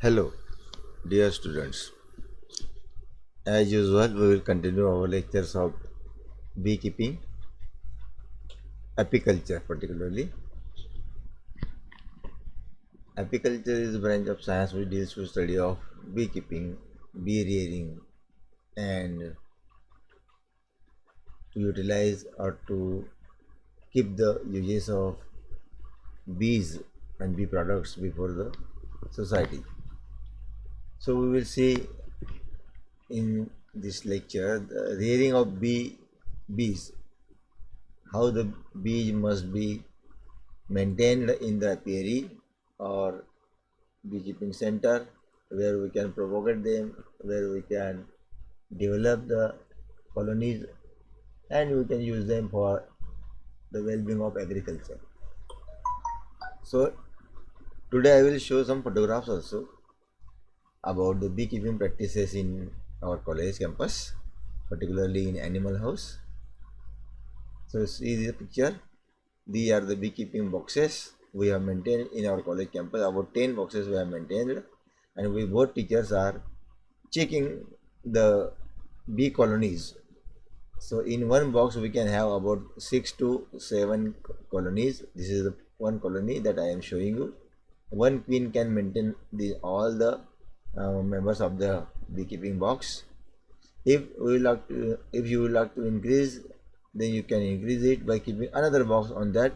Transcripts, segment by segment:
Hello, dear students. As usual, we will continue our lectures of beekeeping, apiculture particularly. Apiculture is a branch of science which deals with study of beekeeping, bee rearing, and to utilize or to keep the uses of bees and bee products before the society. So we will see in this lecture the rearing of bees, how the bees must be maintained in the apiary or beekeeping center where we can propagate them, where we can develop the colonies and we can use them for the well-being of agriculture. So today I will show some photographs also about the beekeeping practices in our college campus, particularly in animal house. So see the picture. These are the beekeeping boxes we have maintained in our college campus. About 10 boxes we have maintained, and we both teachers are checking the bee colonies. So in one box we can have about 6 to 7 colonies. This is the one colony that I am showing you. One queen can maintain all the members of the beekeeping box. If you would like to increase, then you can increase it by keeping another box on that,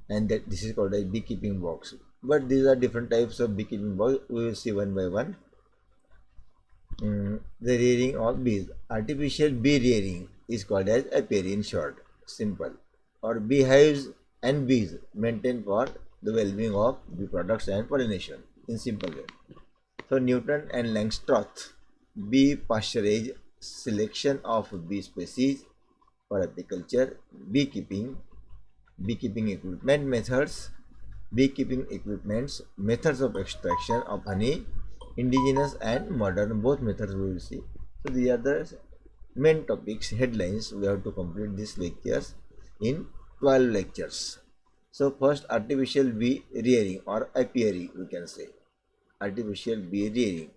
and that this is called a beekeeping box. But these are different types of beekeeping box. We will see one by one. The rearing of bees. Artificial bee rearing is called as apiary in short, simple, or beehives and bees maintained for the well-being of bee products and pollination in simple way. So Newton and Langstroth, bee pasturage, selection of bee species for apiculture, beekeeping equipment methods, beekeeping equipments, methods of extraction of honey, indigenous and modern, both methods we will see. So these are the main topics, headlines. We have to complete these lectures in 12 lectures. So first, artificial bee rearing or apiary we can say. Artificial bee rearing.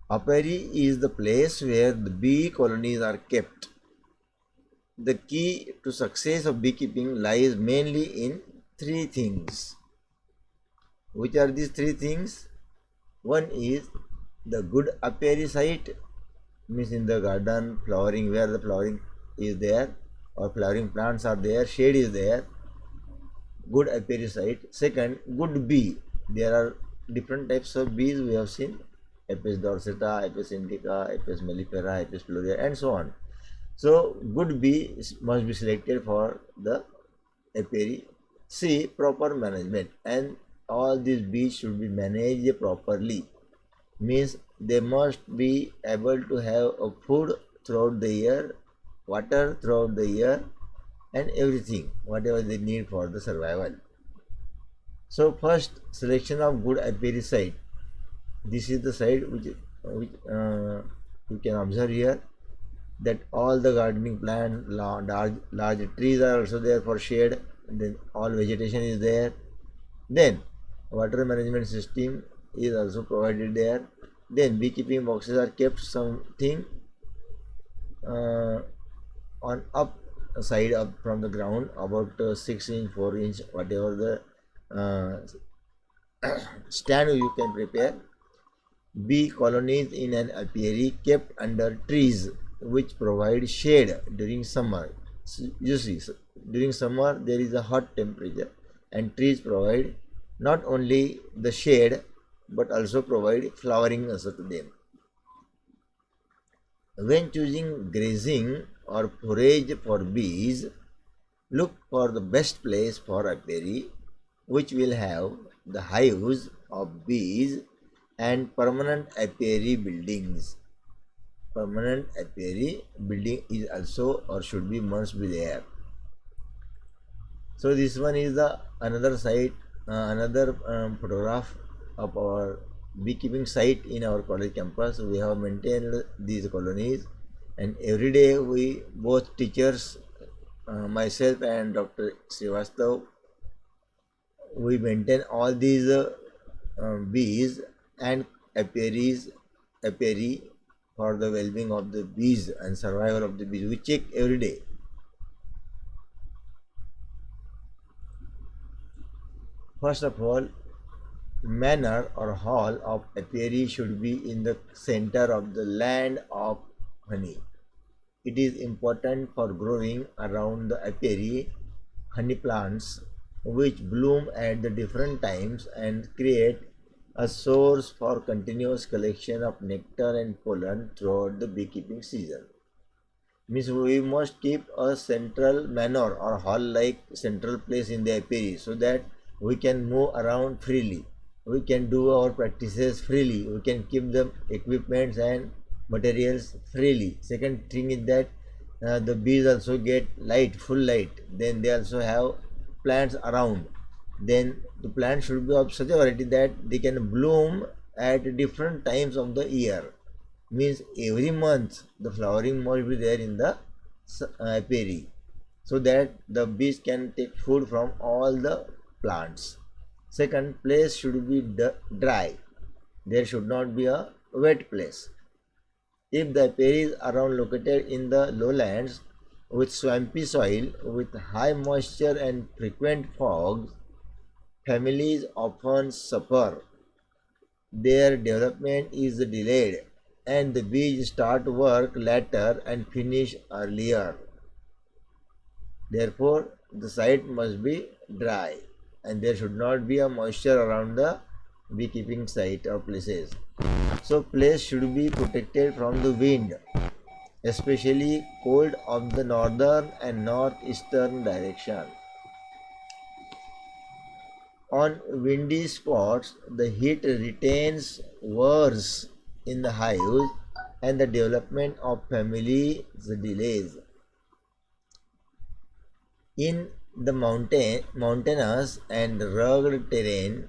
Apiary is the place where the bee colonies are kept. The key to success of beekeeping lies mainly in three things. Which are these three things? One is the good apiary site, means in the garden, flowering, where the flowering is there or flowering plants are there, shade is there, good apiary site. Second, good bee. There are different types of bees we have seen: Apis dorsata, Apis indica, Apis mellifera, Apis florea, and so on. So good bee must be selected for the apiary. C, proper management, and all these bees should be managed properly. Means they must be able to have a food throughout the year, water throughout the year, and everything whatever they need for the survival. So first, selection of good apiary site. This is the site which you can observe here, that all the gardening plants, large trees are also there for shade. Then all vegetation is there. Then water management system is also provided there. Then beekeeping boxes are kept something uh, on up side up from the ground, about 6 inch, 4 inch, whatever the stand you can prepare. Bee colonies in an apiary kept under trees which provide shade during summer. So, you see, so during summer there is a hot temperature, and trees provide not only the shade but also provide flowering also to them. When choosing grazing or forage for bees, look for the best place for apiary which will have the hives of bees and permanent apiary buildings. Permanent apiary building is also or should be must be there. So this one is the another site, another photograph of our beekeeping site in our college campus. We have maintained these colonies, and every day we both teachers, myself and Dr. Srivastav, we maintain all these bees and apiary for the well-being of the bees and survival of the bees. We check every day. First of all, manor or hall of apiary should be in the center of the land of honey. It is important for growing around the apiary honey plants which bloom at the different times and create a source for continuous collection of nectar and pollen throughout the beekeeping season. Means we must keep a central manor or hall like central place in the apiary so that we can move around freely. We can do our practices freely. We can keep the equipments and materials freely. Second thing is that the bees also get light, full light. Then they also have plants around. Then the plant should be of such a variety that they can bloom at different times of the year. Means every month the flowering must be there in the apiary so that the bees can take food from all the plants. Second, place should be dry. There should not be a wet place. If the apiaries are located in the lowlands with swampy soil, with high moisture and frequent fogs, families often suffer. Their development is delayed and the bees start work later and finish earlier. Therefore, the site must be dry and there should not be a moisture around the beekeeping site or places. So place should be protected from the wind, especially cold of the northern and northeastern direction. On windy spots, the heat retains worse in the hives and the development of families delays. In the mountainous and rugged terrain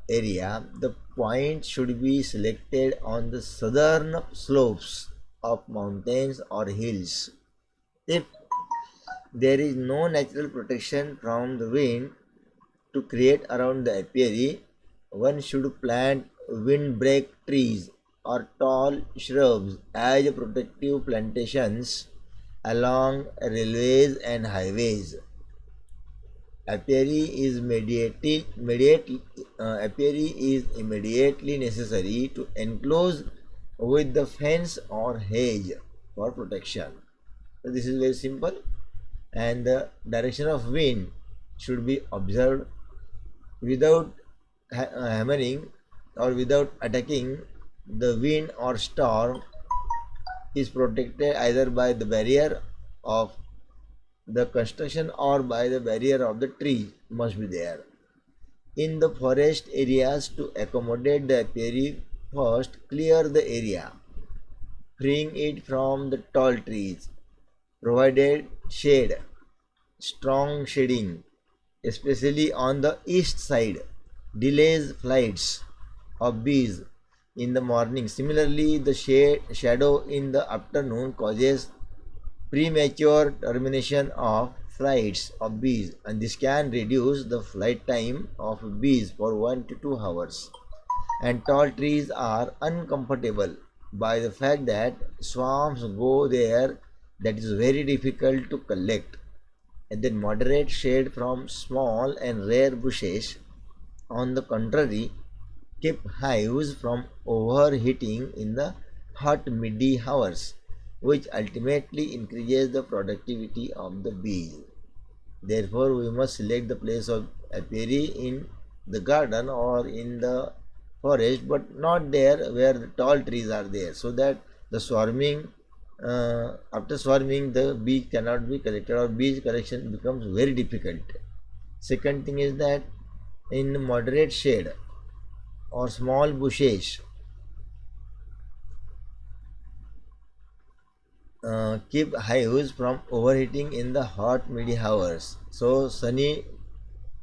area, the point should be selected on the southern slopes of mountains or hills. If there is no natural protection from the wind to create around the apiary, one should plant windbreak trees or tall shrubs as protective plantations along railways and highways. Apiary is immediately necessary to enclose with the fence or hedge for protection. So this is very simple, and the direction of wind should be observed without hammering or without attacking. The wind or storm is protected either by the barrier of the construction or by the barrier of the tree must be there. In the forest areas, to accommodate the apiary, first clear the area, freeing it from the tall trees, provided shade, strong shading, especially on the east side, delays flights of bees in the morning. Similarly, the shadow in the afternoon causes premature termination of flights of bees, and this can reduce the flight time of bees for 1 to 2 hours. And tall trees are uncomfortable by the fact that swarms go there, that is very difficult to collect. And then moderate shade from small and rare bushes, on the contrary, keep hives from overheating in the hot midday hours, which ultimately increases the productivity of the bees. Therefore, we must select the place of apiary in the garden or in the forest, but not there where the tall trees are there, so that the swarming, after swarming, the bee cannot be collected or bees collection becomes very difficult. Second thing is that in moderate shade or small bushes, keep hives from overheating in the hot midday hours. So sunny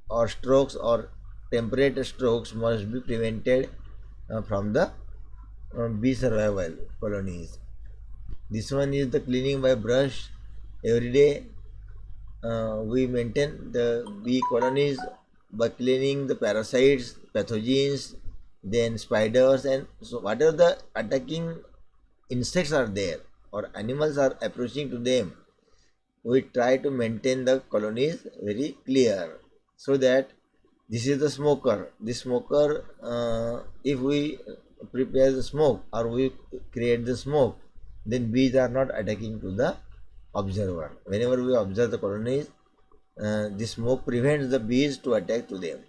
or strokes or temperate strokes must be prevented from the bee survival colonies. This one is the cleaning by brush every day. We maintain the bee colonies by cleaning the parasites, pathogens, then spiders, and so whatever the attacking insects are there or animals are approaching to them, we try to maintain the colonies very clear, so that this is the smoker. The smoker, if we prepare the smoke or we create the smoke, then bees are not attacking to the observer. Whenever we observe the colonies, the smoke prevents the bees to attack to them.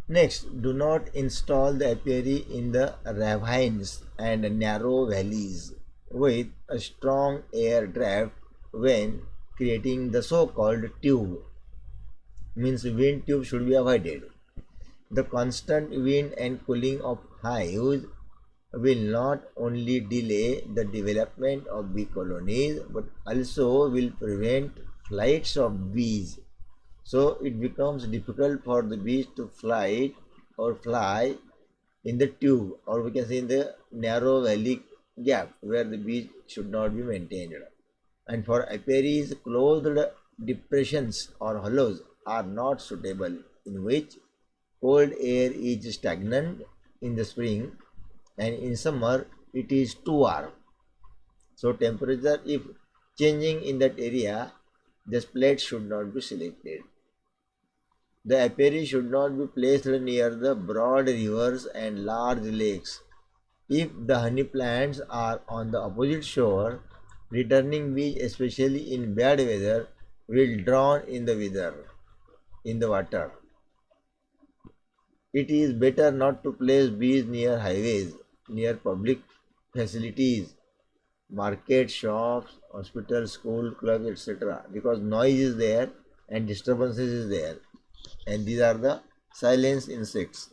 Next, do not install the apiary in the ravines and narrow valleys with a strong air draft when creating the so-called tube. Means wind tube should be avoided. The constant wind and cooling of hives will not only delay the development of bee colonies but also will prevent flights of bees. So it becomes difficult for the bees to fly in the tube, or we can say in the narrow valley gap where the bees should not be maintained. And for apiaries, closed depressions or hollows are not suitable, in which cold air is stagnant in the spring and in summer it is too warm. So temperature if changing in that area, the plates should not be selected. The apiary should not be placed near the broad rivers and large lakes. If the honey plants are on the opposite shore, returning bees, especially in bad weather, will drown in the water. It is better not to place bees near highways, near public facilities, market, shops, hospitals, school, clubs, etc. because noise is there and disturbances is there, and these are the silence insects.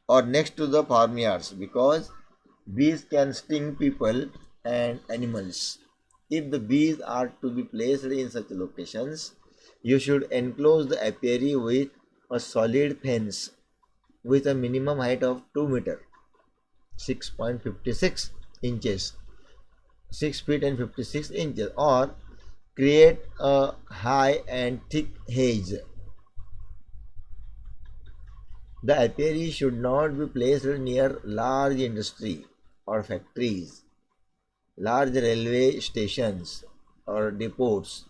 Or next to the farmyards, because bees can sting people and animals. If the bees are to be placed in such locations, you should enclose the apiary with a solid fence with a minimum height of 2 meter, 6.56 inches, 6 feet and 56 inches, or create a high and thick hedge. The apiary should not be placed near large industry or factories, large railway stations or depots,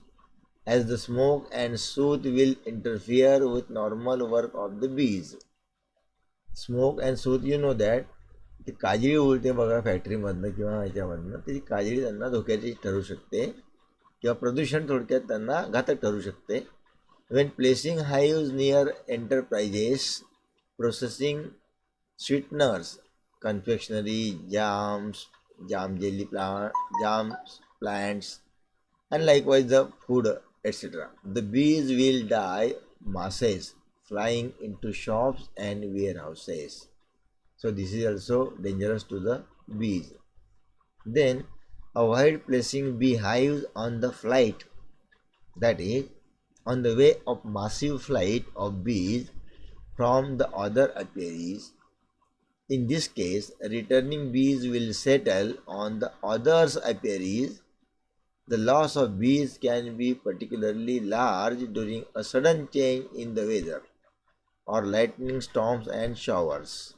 as the smoke and soot will interfere with normal work of the bees. Smoke and soot, you know that ती काजळी उडते बघा फॅक्टरीमधनं किंवा ह्याच्यामधनं, ती काजळी त्यांना धोक्याची ठरू शकते किंवा प्रदूषण थोडक्यात त्यांना घातक ठरू शकते. When placing hives near enterprises processing sweeteners, confectionery, jams, jam jelly plant, jam plants, and likewise the food, etc., the bees will die masses flying into shops and warehouses. So this is also dangerous to the bees. Then avoid placing beehives on the flight, that is, on the way of massive flight of bees from the other apiaries. In this case, returning bees will settle on the others' apiaries. The loss of bees can be particularly large during a sudden change in the weather or lightning storms and showers.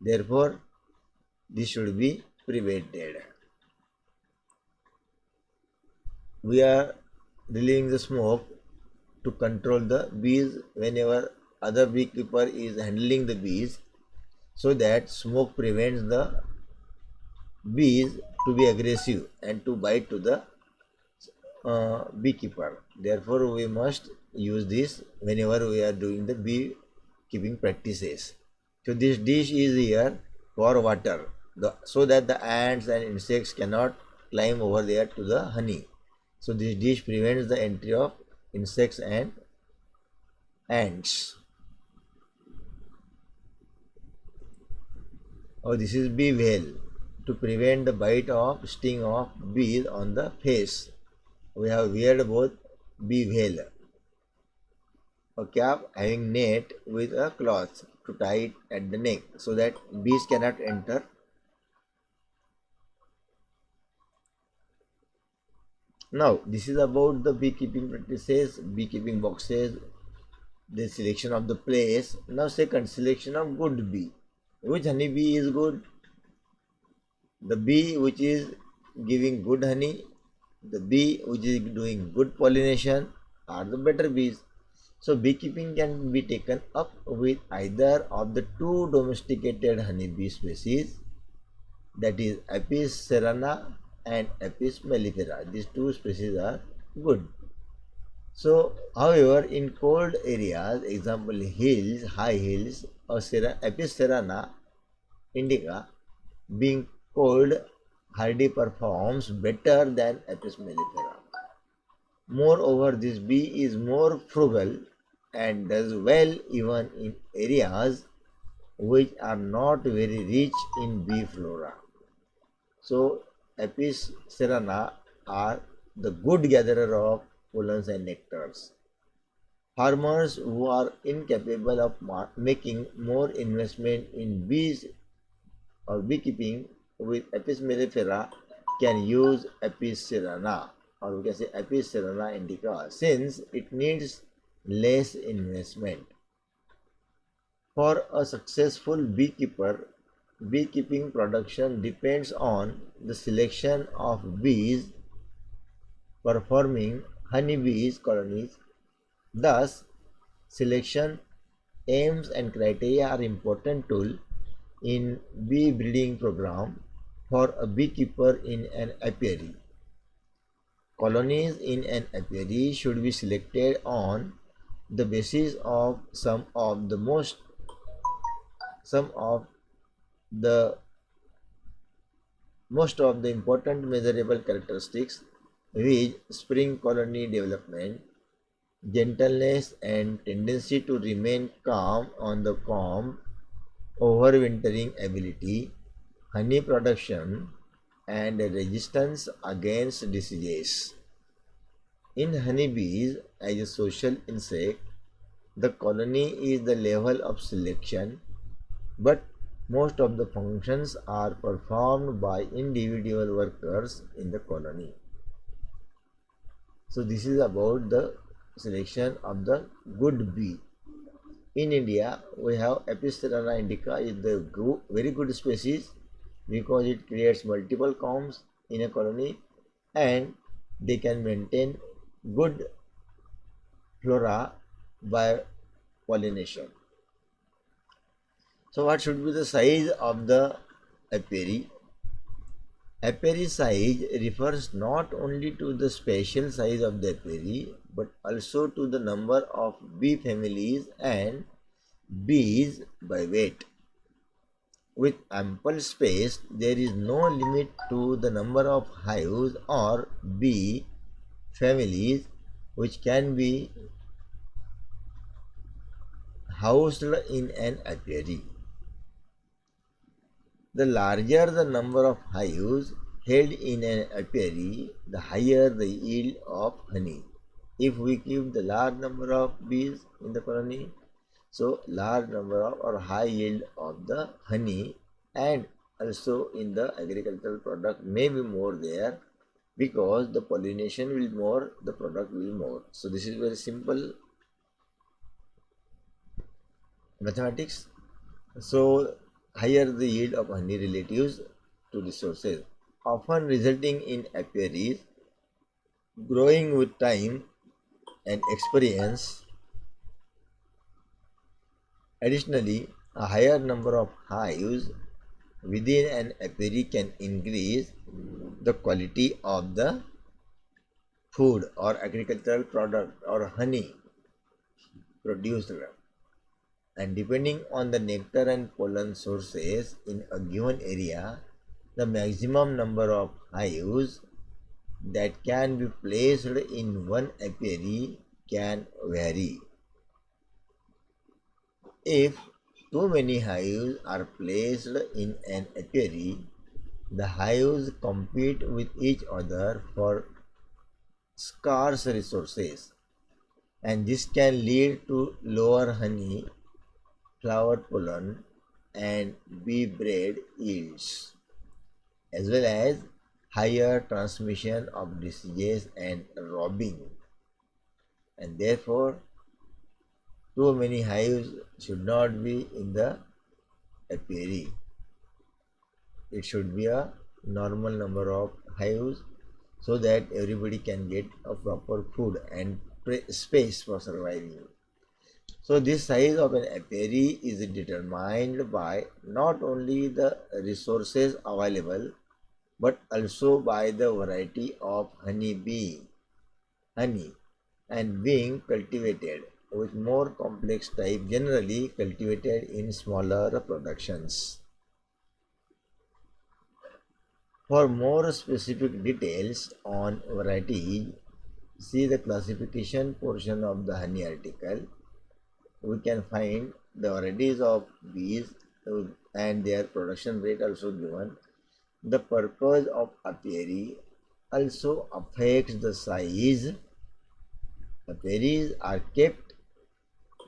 Therefore, this should be prevented. We are relieving the smoke to control the bees whenever other beekeeper is handling the bees, so that smoke prevents the bees to be aggressive and to bite to the beekeeper. Therefore, we must use this whenever we are doing the bee keeping practices. So this dish is here for water, so that the ants and insects cannot climb over there to the honey. So this dish prevents the entry of insects and ants. Oh, this is bee veil to prevent the bite of sting of bees on the face. We have weared both bee veil, a cap having net with a cloth to tie it at the neck so that bees cannot enter. Now, this is about the beekeeping practices, beekeeping boxes, the selection of the place. Now, second, selection of good bee. Which honey bee is good? The bee which is giving good honey, the bee which is doing good pollination are the better bees. So, beekeeping can be taken up with either of the two domesticated honeybee species, that is Apis cerana and Apis mellifera. These two species are good. So, however, in cold areas, example hills, high hills, Apis cerana indica, being cold hardy performs better than Apis mellifera. Moreover, this bee is more frugal and does well even in areas which are not very rich in bee flora. So, Apis cerana are the good gatherer of pollens and nectars. Farmers who are incapable of making more investment in bees or beekeeping with Apis mellifera can use Apis cerana, or we can say Apis cerana indica, since it needs less investment. For a successful beekeeper, beekeeping production depends on the selection of bees performing honeybees colonies. Thus, selection aims and criteria are important tool in bee breeding program for a beekeeper in an apiary. Colonies in an apiary should be selected on the basis of some of the most of the important measurable characteristics, which spring colony development, gentleness and tendency to remain calm on the comb, overwintering ability, honey production, and resistance against diseases. In honeybees, as a social insect, the colony is the level of selection, but most of the functions are performed by individual workers in the colony. So this is about the selection of the good bee. In India, we have Apis cerana indica is the very good species because it creates multiple combs in a colony and they can maintain good flora by pollination. So what should be the size of the apiary? Apiary size refers not only to the spatial size of the apiary but also to the number of bee families and bees by weight. With ample space, there is no limit to the number of hives or bee families which can be housed in an apiary. The larger the number of hives held in an apiary, the higher the yield of honey. If we keep the large number of bees in the colony, so large number of or high yield of the honey, and also in the agricultural product may be more there because the pollination will more, the product will more. So this is very simple mathematics. So higher the yield of honey relatives to resources, often resulting in apiaries growing with time and experience. Additionally, a higher number of hives within an apiary can increase the quality of the food or agricultural product or honey produced, and depending on the nectar and pollen sources in a given area, the maximum number of hives that can be placed in one apiary can vary. If too many hives are placed in an apiary, the hives compete with each other for scarce resources, and this can lead to lower honey, flower pollen, and bee bread yields, as well as higher transmission of diseases and robbing. And therefore, too many hives should not be in the apiary. It should be a normal number of hives so that everybody can get a proper food and space for surviving. So this size of an apiary is determined by not only the resources available but also by the variety of honey and being cultivated, with more complex type generally cultivated in smaller productions. For more specific details on varieties, see the classification portion of the honey article. We can find the varieties of bees and their production rate also given. The purpose of apiary also affects the size. Apiaries are kept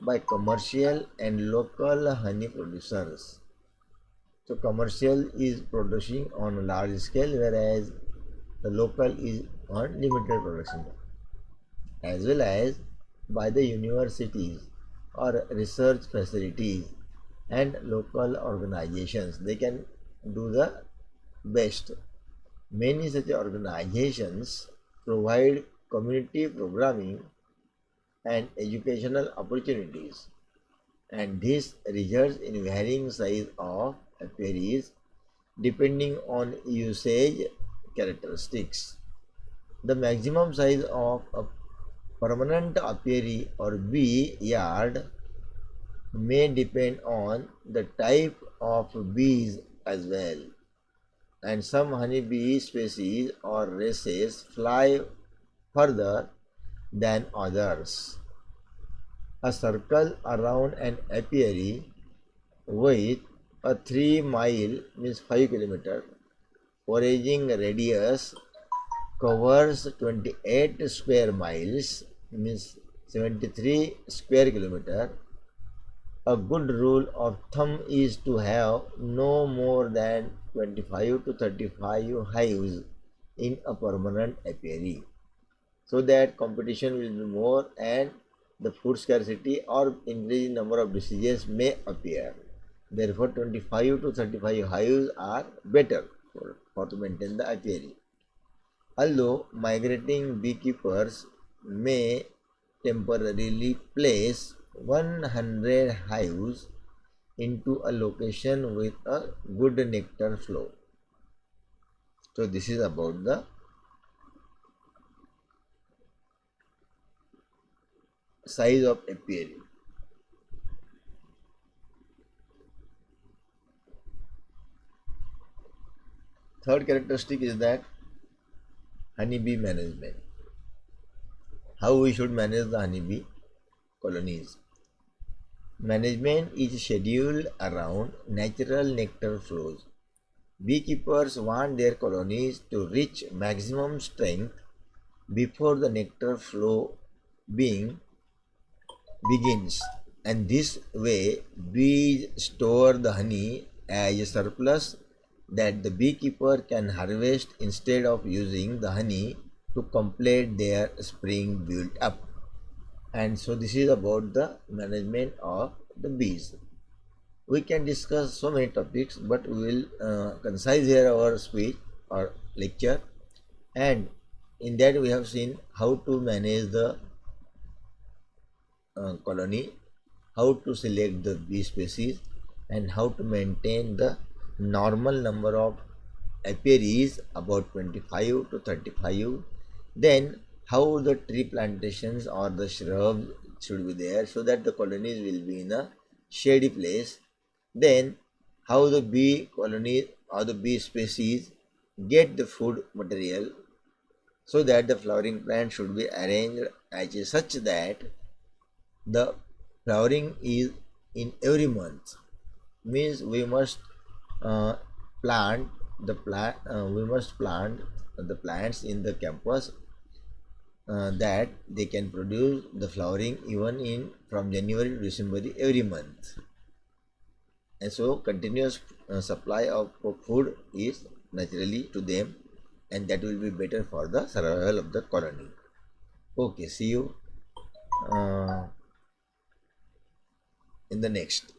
by commercial and local honey producers. So commercial is producing on a large scale, whereas the local is on limited production, as well as by the universities or research facilities and local organizations. They can do the best. Many such organizations provide community programming and educational opportunities, and this results in varying size of apiaries depending on usage characteristics. The maximum size of a permanent apiary or bee yard may depend on the type of bees as well, and some honeybee species or races fly further than others. A circle around an apiary with a 3-mile means 5 kilometer foraging radius covers 28 square miles means 73 square kilometer. A good rule of thumb is to have no more than 25 to 35 hives in a permanent apiary, so that competition will be more and the food scarcity or increasing number of diseases may appear. Therefore, 25 to 35 hives are better for to maintain the apiary. Although migrating beekeepers may temporarily place 100 hives into a location with a good nectar flow. So this is about the size of apiary. Third characteristic is that honeybee management. How we should manage the honeybee colonies. Management is scheduled around natural nectar flows. Beekeepers want their colonies to reach maximum strength before the nectar flow being begins, and this way bees store the honey as a surplus that the beekeeper can harvest instead of using the honey to complete their spring build up. And so this is about the management of the bees. We can discuss so many topics, but we will concise here our speech or lecture, and in that we have seen how to manage the colony, how to select the bee species, and how to maintain the normal number of apiaries about 25 to 35. Then how the tree plantations or the shrubs should be there so that the colonies will be in a shady place. Then how the bee colonies or the bee species get the food material, so that the flowering plant should be arranged as such that the flowering is in every month. Means we must plant the plants in the campus that they can produce the flowering even in from January to December every month, and so continuous supply of food is naturally to them. and that will be better for the survival of the colony. Okay, see you in the next.